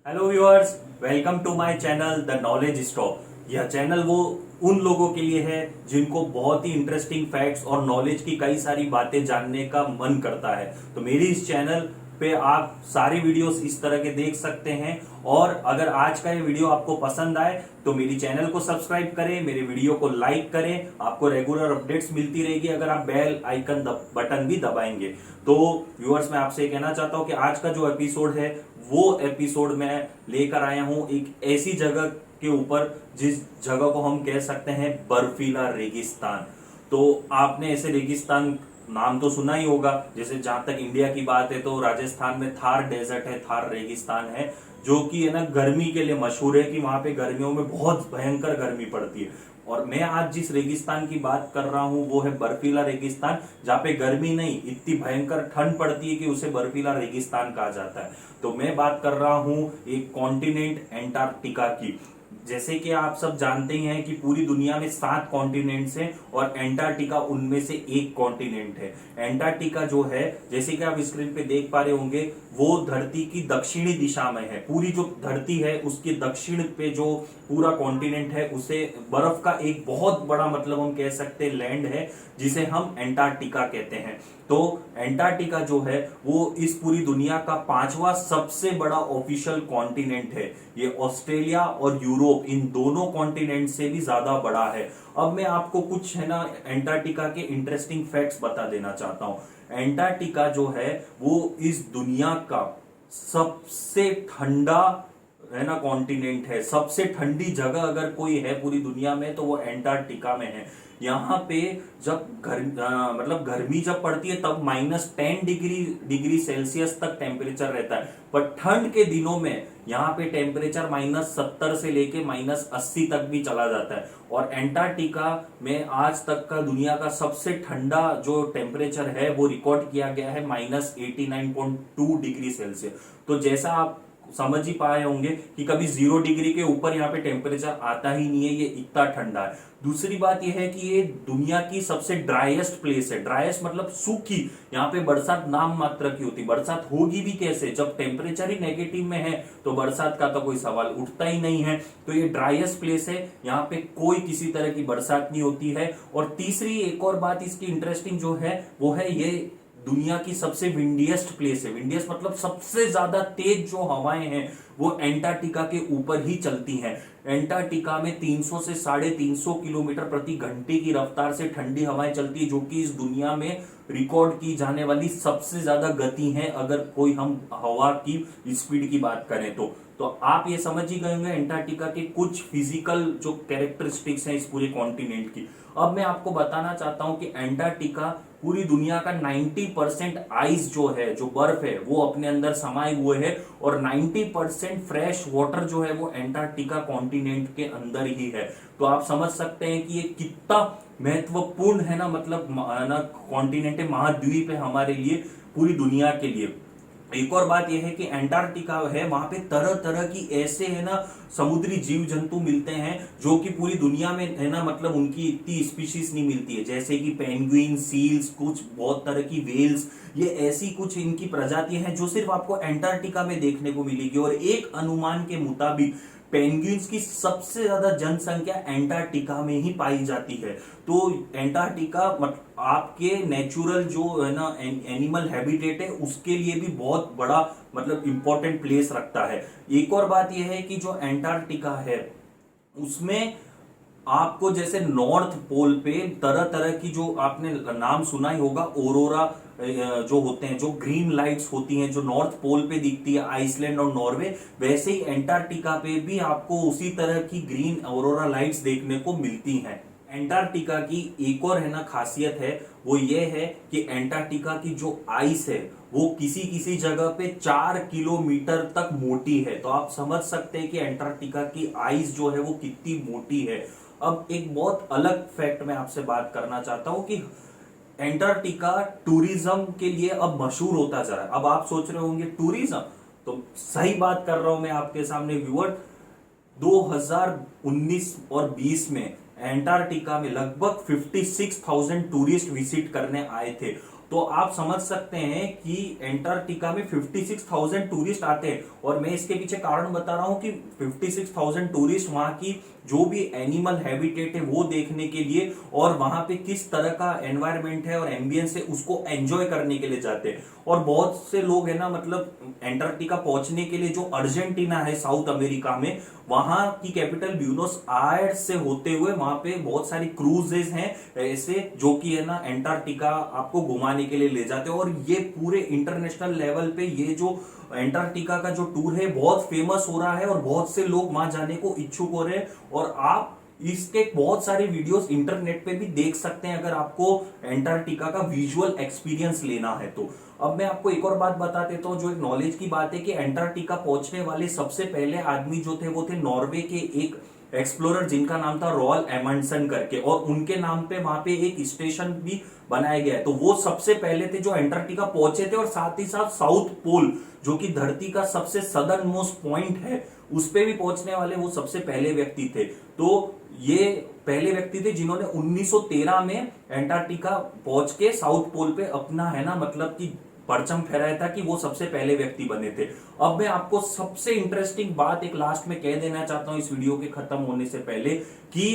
Hello viewers, welcome to my channel the knowledge stop. यह channel वो उन लोगों के लिए है जिनको बहुत ही इंटरेस्टिंग फैक्ट्स और नॉलेज की कई सारी बातें जानने का मन करता है। तो मेरी इस चैनल पे आप सारी वीडियोस इस तरह के देख सकते हैं। और अगर आज का ये वीडियो आपको पसंद आए तो मेरी चैनल को सब्सक्राइब करें, मेरे वीडियो को लाइक करें। आपको रेगुलर अपडेट्स मिलती रहेगी अगर आप बेल आइकन बटन भी दबाएंगे। तो व्यूअर्स, मैं आपसे कहना चाहता हूं कि आज का जो एपिसोड है वो एपिसोड मैं लेकर आया हूं एक ऐसी जगह के ऊपर जिस जगह को हम कह सकते हैं बर्फीला रेगिस्तान। तो आपने ऐसे रेगिस्तान नाम तो सुना ही होगा। जैसे जहां तक इंडिया की बात है तो राजस्थान में थार डेजर्ट है, थार रेगिस्तान है, जो कि है ना गर्मी के लिए मशहूर है कि वहां पे गर्मियों में बहुत भयंकर गर्मी पड़ती है। और मैं आज जिस रेगिस्तान की बात कर रहा हूं वो है बर्फीला रेगिस्तान, जहां पे गर्मी नहीं इतनी भयंकर ठंड पड़ती है कि उसे बर्फीला रेगिस्तान कहा जाता है। तो मैं बात कर रहा हूं एक कॉन्टिनेंट एंटार्क्टिका की। जैसे कि आप सब जानते ही हैं कि पूरी दुनिया में 7 कॉन्टिनेंट्स हैं और एंटार्क्टिका उनमें से एक कॉन्टिनेंट है। एंटार्क्टिका जो है, जैसे कि आप स्क्रीन पे देख पा रहे होंगे, वो धरती की दक्षिणी दिशा में है। पूरी जो धरती है उसके दक्षिण पे जो पूरा कॉन्टिनेंट है उसे बर्फ का एक बहुत बड़ा मतलब हम कह सकते हैं लैंड है, जिसे हम एंटार्क्टिका कहते हैं। तो एंटार्क्टिका जो है वो इस पूरी दुनिया का 5वां सबसे बड़ा ऑफिशियल कॉन्टिनेंट है। ये ऑस्ट्रेलिया और यूरोप इन दोनों कॉन्टिनेंट से भी ज्यादा बड़ा है। अब मैं आपको कुछ है ना एंटार्क्टिका के इंटरेस्टिंग फैक्ट्स बता देना चाहता हूं। एंटार्क्टिका जो है वो इस दुनिया का सबसे ठंडा है ना कॉन्टिनेंट है। सबसे ठंडी जगह अगर कोई है पूरी दुनिया में तो वो एंटार्क्टिका में है। यहाँ पे जब मतलब गर्मी जब पड़ती है तब -10 डिग्री सेल्सियस तक टेम्परेचर रहता है, पर ठंड के दिनों में यहाँ पे टेम्परेचर -70 से लेके -80 तक भी चला जाता है। और एंटार्क्टिका में आज तक का दुनिया का सबसे ठंडा जो टेम्परेचर है वो रिकॉर्ड किया गया है -89.2 डिग्री सेल्सियस। तो जैसा आप समझ ही पाए होंगे कि कभी 0 डिग्री के ऊपर यहाँ पे टेम्परेचर आता ही नहीं है, ये इतना ठंडा है। दूसरी बात यह है कि ये दुनिया की सबसे ड्राइएस्ट प्लेस है। ड्राइएस्ट मतलब सूखी, यहाँ पे बरसात नाम मात्र की होती। बरसात होगी भी कैसे जब टेम्परेचर ही नेगेटिव में है, तो बरसात का तो कोई सवाल उठता ही नहीं है। तो ये ड्राइएस्ट प्लेस है, यहाँ पे कोई किसी तरह की बरसात नहीं होती है। और तीसरी एक और बात इसकी इंटरेस्टिंग जो है वो है ये दुनिया की सबसे विंडिएस्ट प्लेस है। विंडिएस्ट मतलब सबसे ज्यादा तेज जो हवाएं हैं वो एंटार्क्टिका के ऊपर ही चलती हैं। एंटार्क्टिका में 300 से 350 किलोमीटर प्रति घंटे की रफ्तार से ठंडी हवाएं चलती है, जो कि इस दुनिया में रिकॉर्ड की जाने वाली सबसे ज्यादा गति है अगर कोई हम हवा की स्पीड की बात करें तो आप ये समझ ही गए होंगे एंटार्क्टिका के कुछ फिजिकल जो कैरेक्टरिस्टिक्स हैं इस पूरे कॉन्टिनेंट की। अब मैं आपको बताना चाहता हूं कि एंटार्क्टिका पूरी दुनिया का 90% आइस जो है, जो बर्फ है, वो अपने अंदर समाये हुए है। और 90% फ्रेश वाटर जो है वो एंटार्क्टिका कॉन्टिनेंट के अंदर ही है। तो आप समझ सकते हैं कि ये कितना महत्वपूर्ण है ना, मतलब ना कॉन्टिनेंट है, महाद्वीप है हमारे लिए, पूरी दुनिया के लिए। एक और बात यह है कि एंटार्क्टिका है, वहां पे तरह तरह की ऐसे है ना समुद्री जीव जंतु मिलते हैं जो कि पूरी दुनिया में है ना मतलब उनकी इतनी स्पीशीज नहीं मिलती है। जैसे कि पेंगुइन, सील्स, कुछ बहुत तरह की वेल्स, ये ऐसी कुछ इनकी प्रजातियां हैं जो सिर्फ आपको एंटार्क्टिका में देखने को मिलेगी। और एक अनुमान के मुताबिक पेंगुइन्स की सबसे ज्यादा जनसंख्या एंटार्क्टिका में ही पाई जाती है। तो एंटार्क्टिका आपके नेचुरल जो है ना एनिमल हैबिटेट है उसके लिए भी बहुत बड़ा मतलब इंपॉर्टेंट प्लेस रखता है। एक और बात यह है कि जो एंटार्क्टिका है उसमें आपको जैसे नॉर्थ पोल पे तरह तरह की, जो आपने नाम सुना ही होगा, ओरोरा जो होते हैं, जो ग्रीन लाइट्स होती हैं जो नॉर्थ पोल पे दिखती है, आइसलैंड और नॉर्वे, वैसे ही एंटार्क्टिका पे भी आपको उसी तरह की ग्रीन ओरोरा लाइट्स देखने को मिलती हैं। एंटार्क्टिका की एक और है ना खासियत है, वो ये है कि एंटार्क्टिका की जो आइस है वो किसी किसी जगह पे 4 किलोमीटर तक मोटी है। तो आप समझ सकते हैं कि एंटार्क्टिका की आइस जो है वो कितनी मोटी है। अब एक बहुत अलग फैक्ट मैं आपसे बात करना चाहता हूं कि एंटार्क्टिका टूरिज्म के लिए अब मशहूर होता जा रहा है। अब आप सोच रहे होंगे टूरिज्म, तो सही बात कर रहा हूं मैं आपके सामने व्यूअर। 2019 और 20 में एंटार्क्टिका में लगभग 56,000 टूरिस्ट विजिट करने आए थे। तो आप समझ सकते हैं कि एंटार्क्टिका में 56,000 टूरिस्ट आते हैं। और मैं इसके पीछे कारण बता रहा हूं कि 56,000 टूरिस्ट वहां की जो भी एनिमल हैबिटेट है वो देखने के लिए और वहां पे किस तरह का एनवायरमेंट है और एम्बियंस है उसको एंजॉय करने के लिए जाते हैं। और बहुत से लोग है ना, मतलब एंटार्क्टिका पहुंचने के लिए जो अर्जेंटीना है साउथ अमेरिका में, वहां की कैपिटल ब्यूनोस आयर्स से होते हुए वहां पे बहुत सारी क्रूजेस हैं ऐसे, जो कि है ना एंटार्क्टिका आपको घुमाने के लिए ले जाते हैं। और ये पूरे इंटरनेशनल लेवल पे ये जो एंटार्क्टिका का जो टूर है बहुत फेमस हो रहा है और बहुत से लोग वहां जाने को इच्छुक हो रहे हैं। और आप इसके बहुत सारे वीडियोस इंटरनेट पे भी देख सकते हैं अगर आपको एंटार्क्टिका का विजुअल एक्सपीरियंस लेना है तो। अब मैं आपको एक और बात बता देता हूं जो एक नॉलेज की बात है कि एंटार्क्टिका पहुंचने वाले सबसे पहले आदमी जो थे वो थे नॉर्वे के एक एक्सप्लोरर जिनका नाम था रॉल एमंडसन करके, और उनके नाम पे वहां पे एक स्टेशन भी बनाया गया है। तो वो सबसे पहले थे जो एंटार्क्टिका पहुंचे थे। और साथ ही साथ साउथ पोल जो कि धरती का सबसे सदर्न मोस्ट पॉइंट है उस पे भी पहुंचने वाले वो सबसे पहले व्यक्ति थे। तो ये पहले व्यक्ति थे जिन्होंने 1913 में एंटार्क्टिका पहुंच के साउथ पोल पे अपना है ना मतलब कि परचम फहराया था कि वो सबसे पहले व्यक्ति बने थे। अब मैं आपको सबसे इंटरेस्टिंग बात एक लास्ट में कह देना चाहता हूं इस वीडियो के खत्म होने से पहले कि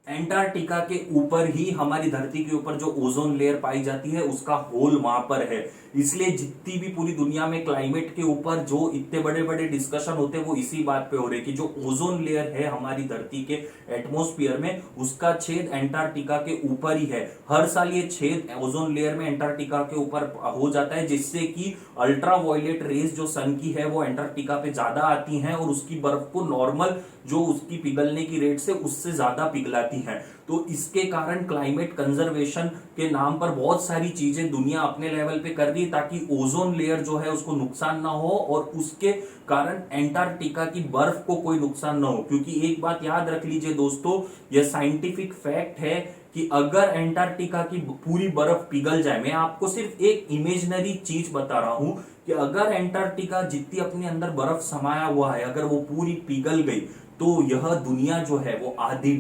एंटार्क्टिका के ऊपर ही हमारी धरती के ऊपर जो ओजोन लेयर पाई जाती है उसका होल वहां पर है। इसलिए जितनी भी पूरी दुनिया में क्लाइमेट के ऊपर जो इतने बड़े बड़े डिस्कशन होते हैं वो इसी बात पे हो रहे कि जो ओजोन लेयर है हमारी धरती के एटमॉस्फेयर में उसका छेद एंटार्क्टिका के ऊपर ही है। हर साल ये छेद ओजोन लेयर में एंटार्क्टिका के ऊपर हो जाता है जिससे कि अल्ट्रा वायलेट रेज जो सन की है वो एंटार्क्टिका पे ज्यादा आती हैं और उसकी बर्फ को नॉर्मल जो उसकी पिघलने की रेट से उससे ज्यादा पिघलाती हैं। तो इसके कारण क्लाइमेट कंजर्वेशन के नाम पर बहुत सारी चीजें दुनिया अपने लेवल पे कर रही है ताकि ओजोन लेयर जो है उसको नुकसान ना हो और उसके कारण एंटार्क्टिका की बर्फ को कोई नुकसान ना हो। क्योंकि एक बात याद रख लीजिए दोस्तों, यह साइंटिफिक फैक्ट है कि अगर एंटार्क्टिका की पूरी बर्फ पिघल जाए, मैं आपको सिर्फ एक इमेजिनरी चीज बता रहा हूं कि अगर एंटार्क्टिका जितनी अपने अंदर बर्फ समाया हुआ है अगर वो पूरी पिघल गई तो यह दुनिया जो है वो आधी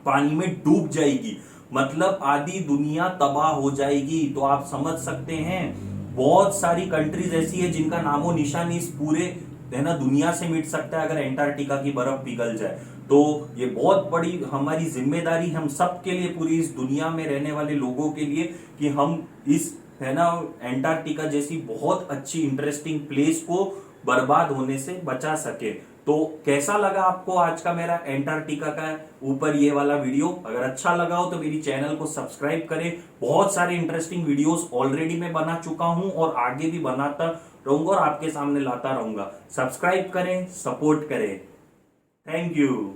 पानी में डूब जाएगी, मतलब आधी दुनिया तबाह हो जाएगी। तो आप समझ सकते हैं बहुत सारी कंट्रीज ऐसी है जिनका नामो निशान इस पूरे है ना दुनिया से मिट सकता है अगर एंटार्क्टिका की बर्फ पिघल जाए। तो ये बहुत बड़ी हमारी जिम्मेदारी हम सब के लिए, पूरी इस दुनिया में रहने वाले लोगों के लिए, कि हम इस है ना एंटार्क्टिका जैसी बहुत अच्छी इंटरेस्टिंग प्लेस को बर्बाद होने से बचा सके। तो कैसा लगा आपको आज का मेरा एंटार्क्टिका का ऊपर ये वाला वीडियो? अगर अच्छा लगा हो तो मेरी चैनल को सब्सक्राइब करें। बहुत सारे इंटरेस्टिंग वीडियोस ऑलरेडी मैं बना चुका हूं और आगे भी बनाता रहूंगा और आपके सामने लाता रहूंगा। सब्सक्राइब करें, सपोर्ट करें। Thank you.